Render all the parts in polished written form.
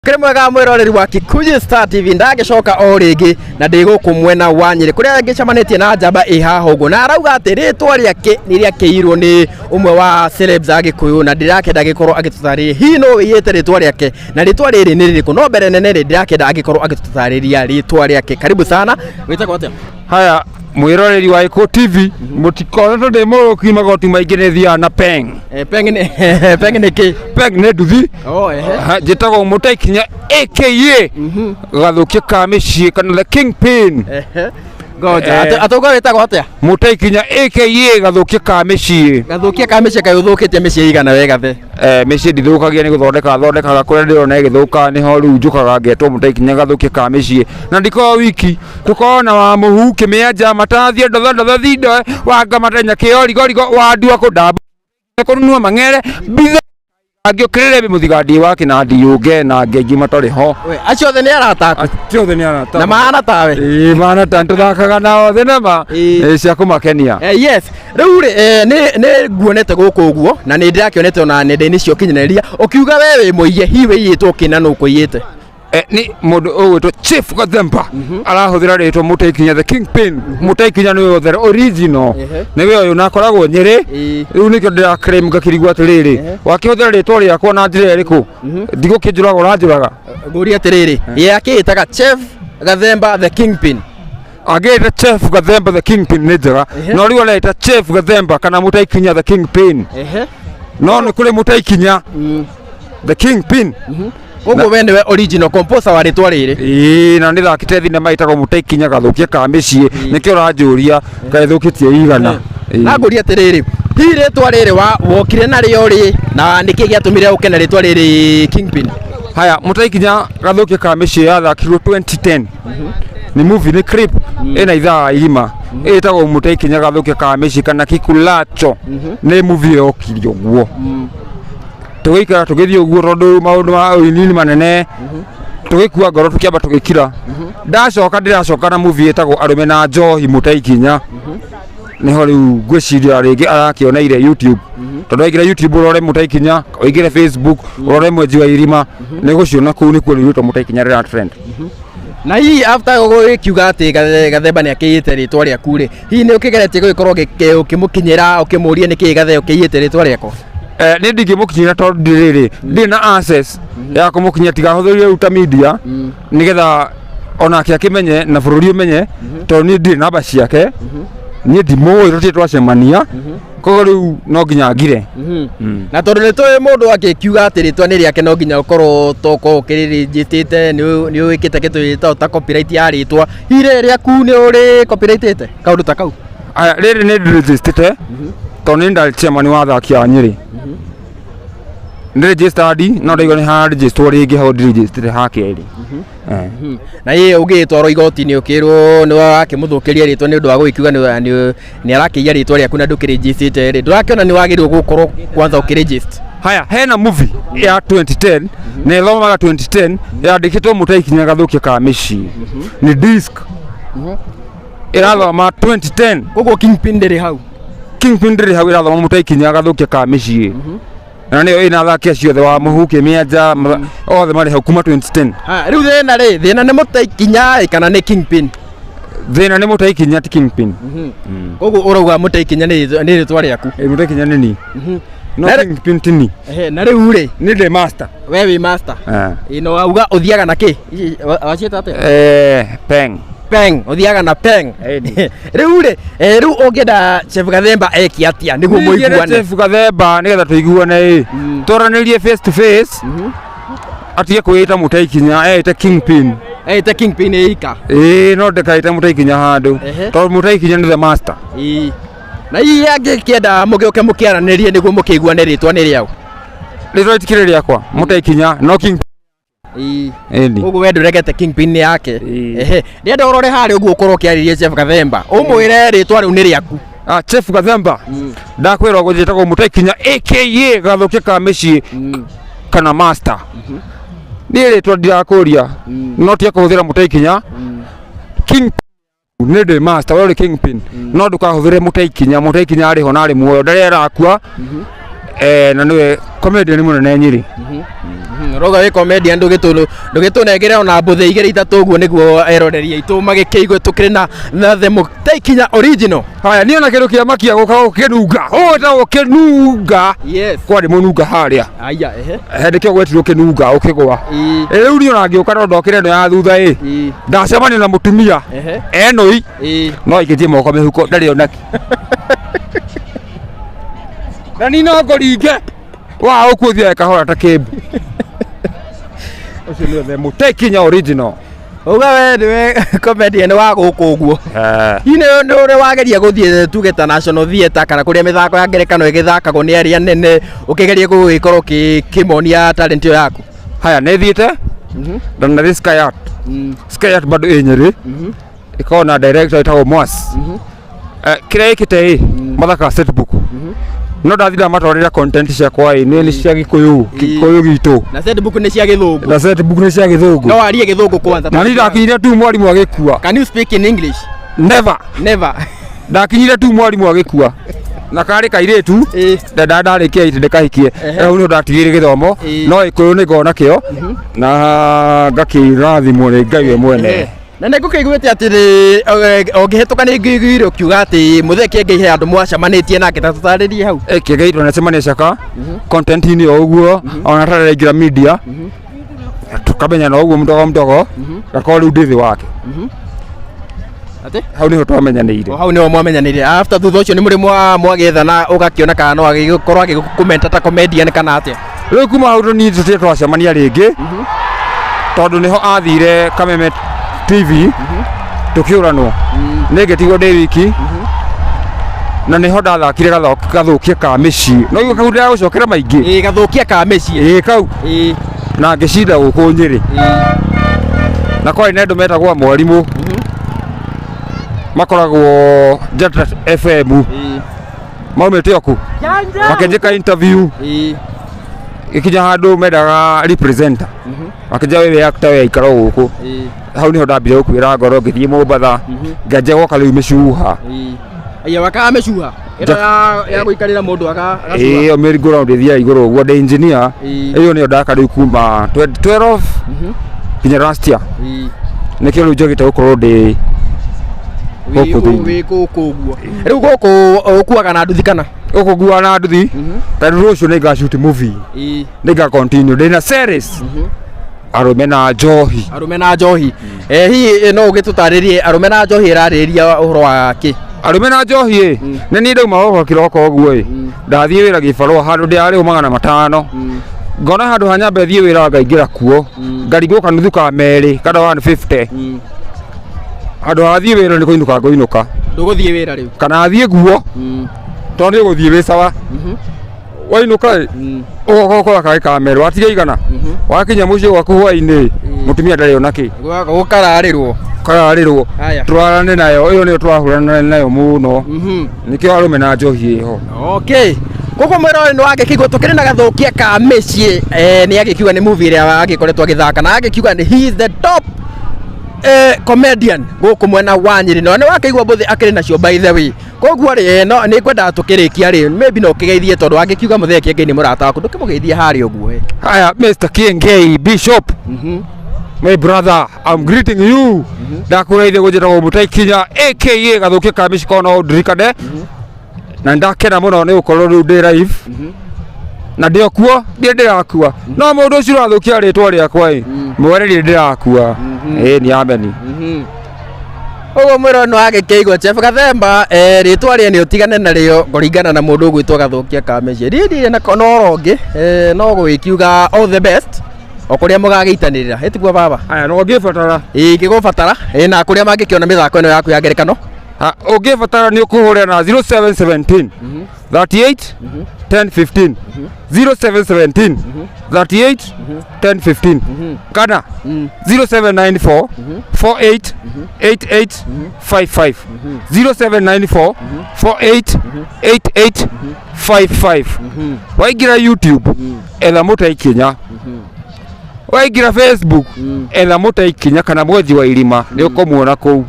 Kire mwega mwiroreri wa Kikuyu Star TV ndagicoka o ringi na ndiguku mwena wa Nyeri kuria ngicamanĩtie na njamba ihaha uguo na arauga ati ritwa riake ni riakiirwo ni umwe wa celebs a Gikuyu na ndirakenda gikorwo agitutariria hi no wiyete ritwa riake na ritwa riri ni ririku no mbere nene ndirakenda agikorwo agitutariria ritwa riake. Karibu sana, witagwo atia? Haya mwiroreri wa Iko TV mutikona ndi muruki magoti maingi ni thia na Peng. Peng ni ki? Peng ni nduthi. Njitagwo Mutaikinya aka gathukia ka micii kana the Kingpin. Goja atoga witagwo atia? Mutaikinya aka gathukia ka micii. Gathukia ka micii kayo thukitie micii igana wega the? Micii ndithukagia ni guthondekaga kuria ndirona igithuka ni ho riu njukaga ngetwo Mutaikinya gathukia ka micii na ndiko wiki tukona wa muhu kimianja matathia ndatha thindo wanga matenya kiorigo wandua kundamba kunua mang'ere bithe agiokirire muthigandi wake na ndiuge na ngengi matari ho. Acio othe ni arata aku? Acio othe ni arata na maana tawe? Maana tuthakaga nao othe nama cia kumakenia. Yes riu ni nguonete guku uguo na ni ndirakionete ona nenda-ini cio kinyanĩria ukiuga we wi muiye hi wiyitwo kina no kuyite ni mundu ugwitwo Chief Gathemba arahuthira ritwa Mutaikinya the Kingpin. Mutaikinya ni we original ni we uyu nakoragwo Nyeri riu nikio ndira claim ngakirigwa atiriri wakihuthira ritwa riakwa na njira iriku ndigukijuraga uranjuraga nguri atiriri yake itaga Chief Gathemba the Kingpin ageta Chief Gathemba the Kingpin ni njega no riu areta Chief Gathemba kana Mutaikinya the Kingpin no ni kuri Mutaikinya the Kingpin uguo we niwe original composer wa ritwa riri na ndithakite thinema itagwo Mutaikinya gathukia ka micii nikio uranjuria gaithukitie igana na nguri atiriri hi ritwa riri wokire na rio ri na niki giatumire ukena ritwa riri Kingpin? Haya Mutaikinya gathukia ka micii yathakirwo 2010 ni movie ni clip ina ithaa igima itagwo Mutaikinya gathukia ka micii kana Kikulacho ni movie yokirio guo tugikara tugithii uguo tondu maundu ma uinini manene tugikua ngoro tukiamba tugikira ndiracoka na movie itagwo Arume na Njohi Mutaikinya niho riu ngwiciria ringi arakioneire YouTube tondu aingira YouTube urore Mutaikinya oigire Facebook urore Mwenji wa Irima ni guciona kuu ni kuo ritwa Mutaikinya rira trend. Na hii after ukiuga ati Gathemba ni akiyite ritwa riaku ri hii ni ukigeretie gukorwo ukimukinyira ukimuria niki Gathe ukiyite ritwa riako? Ni ndingimukinyira tondu ndiriri ndina access ya kumukinya tiga huthuria ruta media nigetha onake akimenye na bururi umenye tondu ni ndiri namba ciake ni ndimoi ruti twacemania koguo riu no nginya ngire na tondu ni twi mundu akiuga ati ritwa ni riake no nginya ukorwo toko ukiriregistrate ni wikite kitu gitagwo copyright ya ritwa ire riaku ni uri copyrightite kaundu ta kau? Aya riri ni registrate tondu ni ndari chairman wa athaki a Nyeri ni registered no ndaigo ni ha register ringi ho register ha keri na ye ugitwaro igoti-ini ukirwo ni wakimuthukiria ritwa ni undu wa gukiuga ni arakiia ritwa riaku na ndukiregistrate ri ndurakiona ni wagirwo gukorwo kwanza ukiregister? Haya hena movie ya 2010 na ithomaga 2010 yandikitwo Mutaikinya gathukia ka micii ni disc irathoma 2010 koguo Kingpin ndiri hau? Kingpin ndiri hau irathoma Mutaikinya gathukia ka micii na niyo ina thakia ciothe wa muhu kimianja othe mari hau kuma 2010. Riu thina ni Mutaikinya kana ni Kingpin? Thina ni Mutaikinya ti Kingpin. Koguo urauga Mutaikinya ni ritwa riaku? Mutaikinya ni ni no Kingpin ti ni. Na riu ri ni the master? We wi master ino auga uthiaga na ki wacieta atia? Peng uthiaga na Peng riu ungienda Chief Gathemba eki atia niguo muiguane? Chief Gathemba nigetha tuiguane twaranirie face to face atie kwita Mutaikinya ete Kingpin ika no ndekaite Mutaikinya handu tondu Mutaikinya ni the master na hii angikienda mugioke mukiaranirie niguo mukiguane ritwa ni riao? Ritwa itikire riakwa Mutaikinya no Kingpin uguo we nduregete Kingpin ni yake ndienda urore hari uguo ukorwo ukiaririe Chief Gathemba umwire ritwa riu ni riaku? Chief Gathemba ndakwirwo gujitagwo Mutaikinya aka gathukia ka micii kana master ni ritwa ndirakuria no tia kuhuthira Mutaikinya Kingpin ni the master we Kingpin no ndukahuthire Mutaikinya ari ho na ari muoyo ndari arakua na niwe comedian munene Nyeri roga we comedian ndugitũnengere ona mbũthĩ igĩrĩ itatũ ũguo nĩguo eroreria itũ magĩkĩigue tũkĩrĩ na the Mũtei Kinya original. Haya niona kĩndũ kĩa makia gũka gũkĩnunga ũgĩtagwo kĩnunga kwarĩ mũnunga harĩa aya hĩndĩ kĩo gwetirwo kĩnunga ũkĩgũa rĩu niona ngĩũka no ndokĩre ĩno ya thutha ndacemania na mũtumia enoi no aikĩtie moko mĩhuko ndarĩ onaki na ni no ngoringe wa ũkũthia kahora ta kĩmbu ũcio nĩ the Mũtei Kinya original. Uga we nĩwe comedian wa gũkũ ũguo nĩ ũrĩ wageria gũthiĩ tuge ta National Theatre kana kũrĩa mĩthako ya ngerekano ĩgĩthakagwo nĩ arĩa nene ũkĩgeria gũgĩkorwo kĩmonia talent ĩyo yaku? Haya nĩ thiĩte ndona rĩ Sky Art bado ĩ Nyĩrĩ ĩkoragwo na director ĩtagwo Mwas kĩrĩa ĩkĩte mathaka setbook no ndathira matwarĩra content ciakwa nĩ cia Gĩkũyũ gitũ na setbook nĩ cia Gĩthũngũ na setbook nĩ cia Gĩthũngũ no arie Gĩthũngũ kwanza na nĩ ndakinyire tu mwarimũ agĩkua. Can you speak in English? Never ndakinyire tu mwarimũ agĩkua na karĩ kairĩtu ndarĩkia ite ndĩkahikie rĩu nĩ ndatigĩire gĩthomo no Gĩkũyũ nĩ ngona kĩo na ngakĩrathimwo nĩ Ngai we mwene. Na nĩngũkĩiguĩte atĩ ũngĩhĩtũka nĩ ngĩiguire ũkiuga atĩ Mũthee Kiengei andũ mwacemanĩtie nake ta tũtarĩrie hau. Kiengei twanacemania caka content-inĩ o ũguo ona taraingĩra media tukamenyana ũguo mdogo gakorwo rĩu ndĩ thĩ wake hau nĩho twamenyanĩire. Hau nĩho mwamenyanĩire after thutha ũcio nĩ mũrĩ mwagethana ũgakĩona kana no agĩkorwo agĩkũmenta ta comedian kana atĩa? Rĩu kuma hau niĩ tũtirĩ twacemania rĩngĩ tondũ nĩho athire Kameme TV tukĩũranwo nĩ ngĩtigwo ndĩ wiki na nĩho ndathakire gathũkia ka mĩciĩ no igu kau ndĩragũcokera maingĩ gathũkia ka mĩciĩ kau na ngĩcinda gũkũ Nyĩrĩ na kwarĩ na andũ metagwo mwarimũ makoragwo Jata FM maumĩte oku makĩnjĩka interview ikinya handũ mendaga representer akĩnja wewe actor we ikara gũkũ hau nĩho ndambire gũkuĩra ngoro ngĩthiĩ Mũmbatha ngĩanjia gwaka rĩu mĩcuha aya wakaga mĩcuha ĩno ya gũikarĩra mũndũ agacuha ĩyo merry go round ĩthiaga igũrũ ũguo ndĩ engineer ĩyo nĩyo ndaka rĩu kuma 2012 nginya last year nĩkĩo rĩu njagĩte gũkorwo ndĩ gũkũ ũguo rĩu gũkũ ũkuaga na nduthi kana ũkũgua na nduthi tondũ rũciũ nĩ ngashoot movie nĩ nga continue ndĩna series Arũme na Njohi hihi no ũgĩtũtarĩrie Arũme na Njohi ĩrarĩrĩria ũhoro wa kĩ? Arũme na Njohi nĩ niĩ ndauma gũkũ kĩroko ũguo ndathiĩ wĩra Gĩbarũa handũ ndĩarĩ 500 ngona handũ ha nyambe thiĩ wĩra ngaingĩra kuo ngaringwo kanuthu ka merĩ kana 150 handũ ha thiĩ wĩra nĩ kũinũka ndũgũthiĩ wĩra rĩu kana thiĩ guo tondũ nĩ ũgũthiĩ wĩ sawa wainũka ũgakora kaĩ kamera watiga igana wakinya mũciĩ gwaku hwainĩ mũtumia ndarĩ onakĩ gũkararĩrwo tũrarane nayo ĩyo nĩyo tũrahũrana nayo mũno nĩkĩo Arũme na Njohi ĩho. Okay koguo mwĩra ũyũ nĩ wagĩkĩiguo tũkĩrĩ na gathũkia ka mĩciĩ nĩ agĩkiuga nĩ movie ĩrĩa agĩkoretwo agĩthaka na agĩkiuga he is the top comedian gũkũ mwena wa Nyĩrĩ no nĩ wakĩigua mbũthĩ akĩrĩ nacio by the way koguo rĩ no nĩ ngwendaga tũkĩrĩkia rĩ maybe no kĩgeithie tondũ agĩkiuga Mũthee Kiengei nĩ mũrata waku ndũkĩmũgeithie harĩa ũguo haya Mr. Kiengei Bishop my brother I'm greeting you ndakũgeithia gũnjĩtagwo Mũtei Kinya aka gathũkia ka mĩciĩ korwo no ũndirikane na ndakena mũno nĩ gũkorwo rĩu ndĩ live na ndĩ okuo ndĩrakua no mũndũ ũcio ũrathũkia rĩtwa rĩakwa mwererie ndĩrakua nĩ ameni ũguo mwĩra nĩ wagĩkĩiguo Chef Gathemba rĩtwa rĩe nĩ ũtigane narĩo kũringana na mũndũ ũgwĩtwo gathũkia ka mĩciĩ rĩrĩ na ũhoro ũngĩ no gũgĩkiuga all the best o kũrĩa mũgagĩitanĩrĩra ĩtiguo baba aya no ngĩbatara ngĩgũbatara na kũrĩa mangĩkĩona mĩthako ĩno yaku ya ngerekano ũngĩbatara nĩ ũkũhũrĩra na 0717 38 1015 0717 38 1015 kana 0794 48 88 55 0794 48 88 55 waingira YouTube etha Mũtei Kinya waingira Facebook etha Mũtei Kinya kana Mwenji wa Irima nĩ ũkũmuona kũu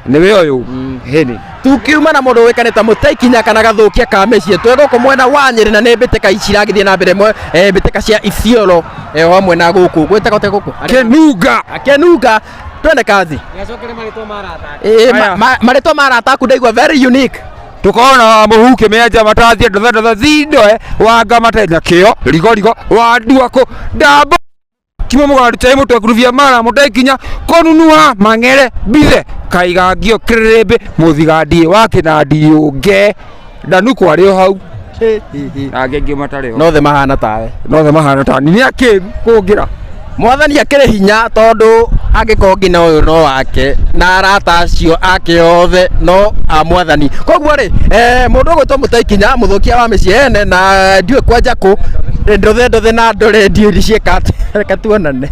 nĩwe ũyũ heni tukiuma na mundu wikanita Muteikinya kana Gathukia ka mĩciĩ twegũkũ mwena wa Nyĩrĩ na nĩ mbĩtĩka iciragithie na mbere mbĩtĩka cia Isiolo hamwe na gũkũ gwĩtaka ũte gũkũ Kenunga twende kazi marĩtwa marata aku ndaigua very unique tukona muhuke meja matathia ndothe zindoe wanga matenya kio rigo wa nduako ndambo kimo mugaru chai mutwe kuruvia mara Muteikinya konunua mang'ere bithe kaigangio kirebe muthigandi wake na ndiunge ndanuko ario hau agenge matareo no the mahana tawe ni ake kungira mwathani akĩrĩ hinya tondu angĩkorwo na ũyũ no wake na arata acio ake othe no mwathani koguo rĩ mũndũ ũgwĩtwo Muteikinya mũthũkia wa mĩciĩ ene na ndiũĩ kwanja kũ ndothe na ndore ndiũri ciĩka reka tuonane.